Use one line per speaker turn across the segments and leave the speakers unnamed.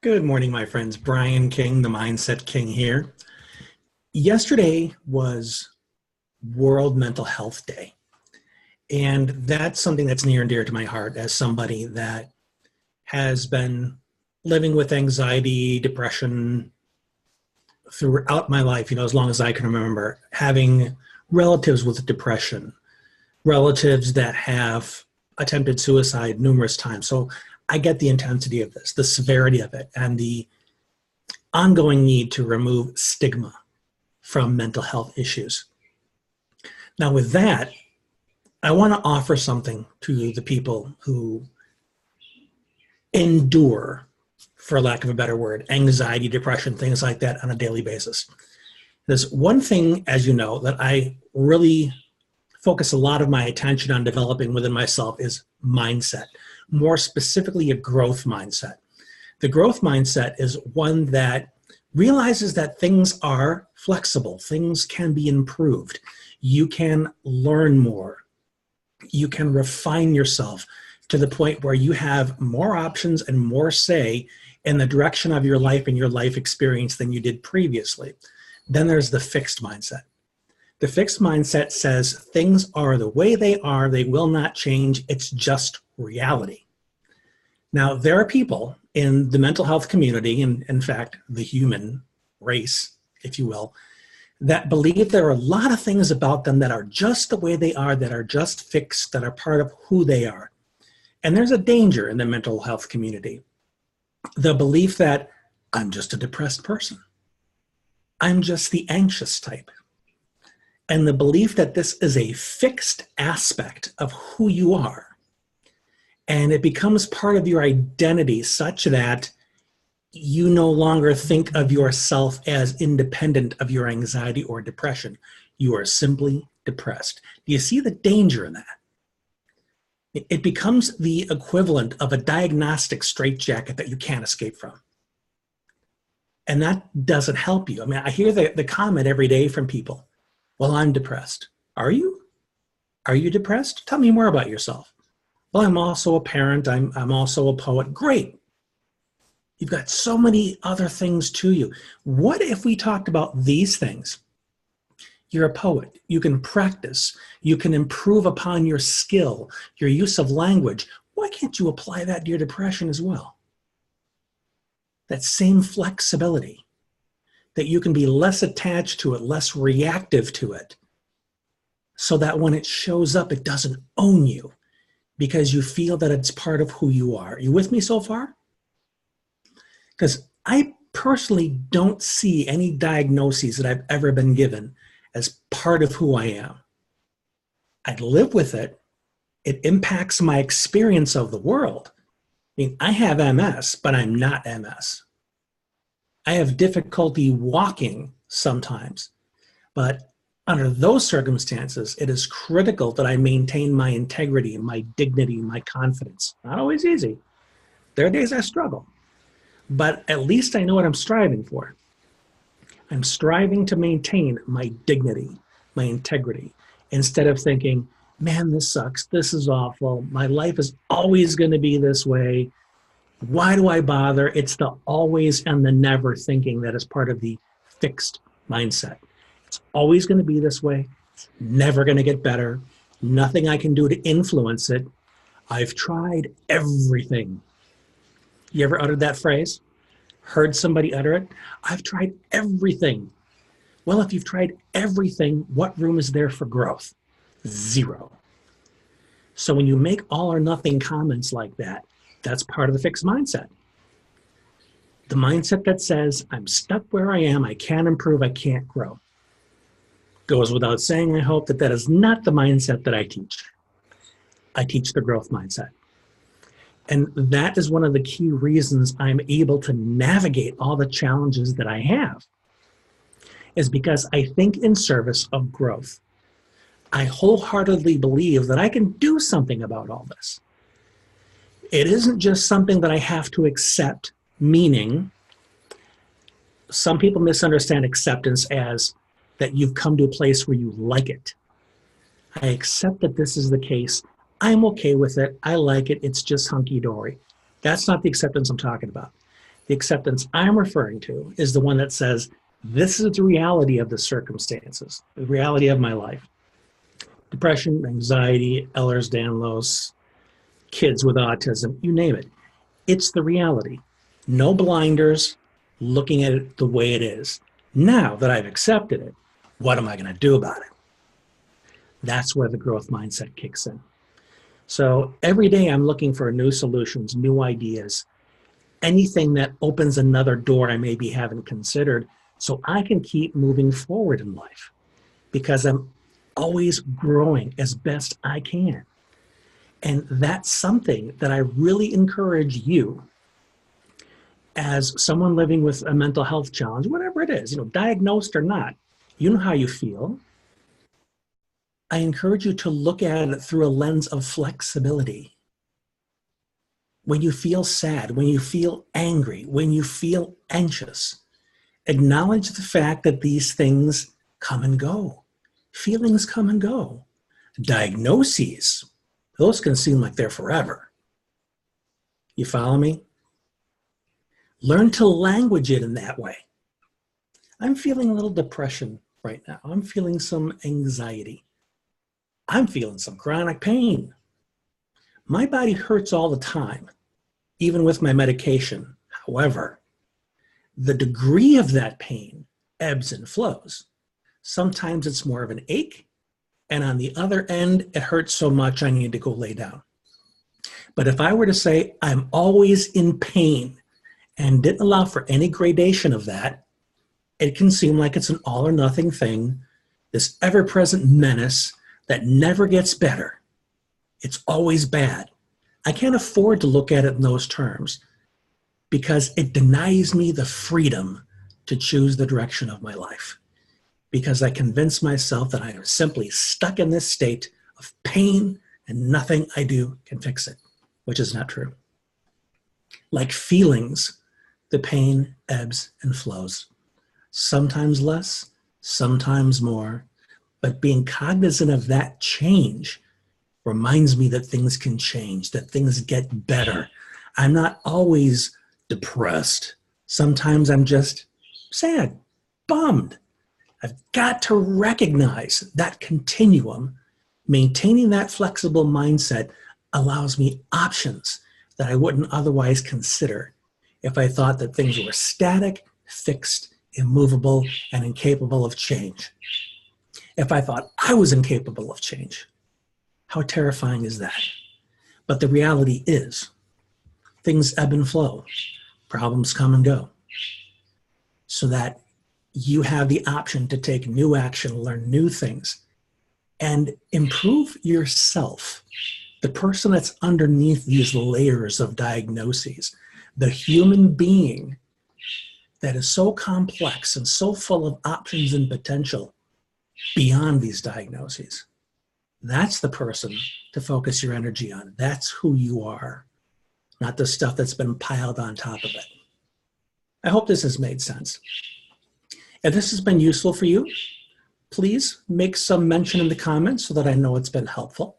Good morning, my friends. Brian King, the Mindset King here. Yesterday was World Mental Health Day, and that's something that's near and dear to my heart as somebody that has been living with anxiety, depression throughout my life, as long as I can remember, having relatives with depression, relatives that have attempted suicide numerous times. So I get the intensity of this, the severity of it, and the ongoing need to remove stigma from mental health issues. Now, with that, I want to offer something to the people who endure, for lack of a better word, anxiety, depression, things like that on a daily basis. There's one thing, as you know, that I really focus a lot of my attention on developing within myself is mindset, more specifically a growth mindset. The growth mindset is one that realizes that things are flexible, things can be improved, you can learn more, you can refine yourself to the point where you have more options and more say in the direction of your life and your life experience than you did previously. Then there's the fixed mindset. The fixed mindset says things are the way they are, they will not change, it's just reality. Now, there are people in the mental health community, and in fact, the human race, if you will, that believe there are a lot of things about them that are just the way they are, that are just fixed, that are part of who they are. And there's a danger in the mental health community. The belief that I'm just a depressed person. I'm just the anxious type. And the belief that this is a fixed aspect of who you are. And it becomes part of your identity such that you no longer think of yourself as independent of your anxiety or depression. You are simply depressed. Do you see the danger in that? It becomes the equivalent of a diagnostic straitjacket that you can't escape from. And that doesn't help you. I mean, I hear the comment every day from people, well, I'm depressed. Are you? Are you depressed? Tell me more about yourself. Well, I'm also a parent. I'm also a poet. Great. You've got so many other things to you. What if we talked about these things? You're a poet. You can practice. You can improve upon your skill, your use of language. Why can't you apply that to your depression as well? That same flexibility, that you can be less attached to it, less reactive to it, so that when it shows up, it doesn't own you because you feel that it's part of who you are. Are you with me so far? Because I personally don't see any diagnoses that I've ever been given as part of who I am. I live with it. It impacts my experience of the world. I mean, I have MS, but I'm not MS. I have difficulty walking sometimes, but under those circumstances, it is critical that I maintain my integrity, my dignity, my confidence. Not always easy. There are days I struggle, but at least I know what I'm striving for. I'm striving to maintain my dignity, my integrity, instead of thinking, man, this sucks, this is awful, my life is always going to be this way. Why do I bother? It's the always and the never thinking that is part of the fixed mindset. It's always going to be this way. It's never going to get better. Nothing I can do to influence it. I've tried everything. You ever uttered that phrase? Heard somebody utter it? I've tried everything. Well, if you've tried everything, what room is there for growth? Zero. So when you make all or nothing comments like that, that's part of the fixed mindset. The mindset that says, I'm stuck where I am, I can't improve, I can't grow. Goes without saying, I hope that is not the mindset that I teach. I teach the growth mindset. And that is one of the key reasons I'm able to navigate all the challenges that I have, is because I think in service of growth. I wholeheartedly believe that I can do something about all this. It isn't just something that I have to accept, meaning some people misunderstand acceptance as that you've come to a place where you like it. I accept that this is the case. I'm okay with it. I like it. It's just hunky-dory. That's not the acceptance I'm talking about. The acceptance I'm referring to is the one that says, this is the reality of the circumstances, the reality of my life. Depression, anxiety, Ehlers-Danlos, kids with autism, you name it. It's the reality. No blinders, looking at it the way it is. Now that I've accepted it, what am I going to do about it? That's where the growth mindset kicks in. So every day I'm looking for new solutions, new ideas, anything that opens another door I maybe haven't considered so I can keep moving forward in life because I'm always growing as best I can. And that's something that I really encourage you as someone living with a mental health challenge, whatever it is, diagnosed or not, you know how you feel. I encourage you to look at it through a lens of flexibility. When you feel sad, when you feel angry, when you feel anxious, acknowledge the fact that these things come and go. Feelings come and go. Diagnoses, those can seem like they're forever. You follow me? Learn to language it in that way. I'm feeling a little depression right now. I'm feeling some anxiety. I'm feeling some chronic pain. My body hurts all the time, even with my medication. However, the degree of that pain ebbs and flows. Sometimes it's more of an ache, and on the other end, it hurts so much I need to go lay down. But if I were to say I'm always in pain and didn't allow for any gradation of that, it can seem like it's an all or nothing thing, this ever-present menace that never gets better. It's always bad. I can't afford to look at it in those terms because it denies me the freedom to choose the direction of my life. Because I convince myself that I am simply stuck in this state of pain and nothing I do can fix it, which is not true. Like feelings, the pain ebbs and flows. Sometimes less, sometimes more, but being cognizant of that change reminds me that things can change, that things get better. I'm not always depressed. Sometimes I'm just sad, bummed. I've got to recognize that continuum. Maintaining that flexible mindset allows me options that I wouldn't otherwise consider if I thought that things were static, fixed, immovable, and incapable of change. If I thought I was incapable of change, how terrifying is that? But the reality is, things ebb and flow, problems come and go, so that you have the option to take new action, learn new things, and improve yourself, the person that's underneath these layers of diagnoses, the human being that is so complex and so full of options and potential beyond these diagnoses. That's the person to focus your energy on. That's who you are, not the stuff that's been piled on top of it. I hope this has made sense. If this has been useful for you, please make some mention in the comments so that I know it's been helpful.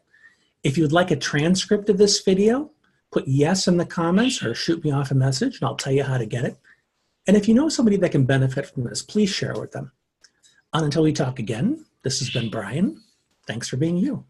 If you would like a transcript of this video, put yes in the comments or shoot me off a message and I'll tell you how to get it. And if you know somebody that can benefit from this, please share it with them. Until we talk again, this has been Brian. Thanks for being you.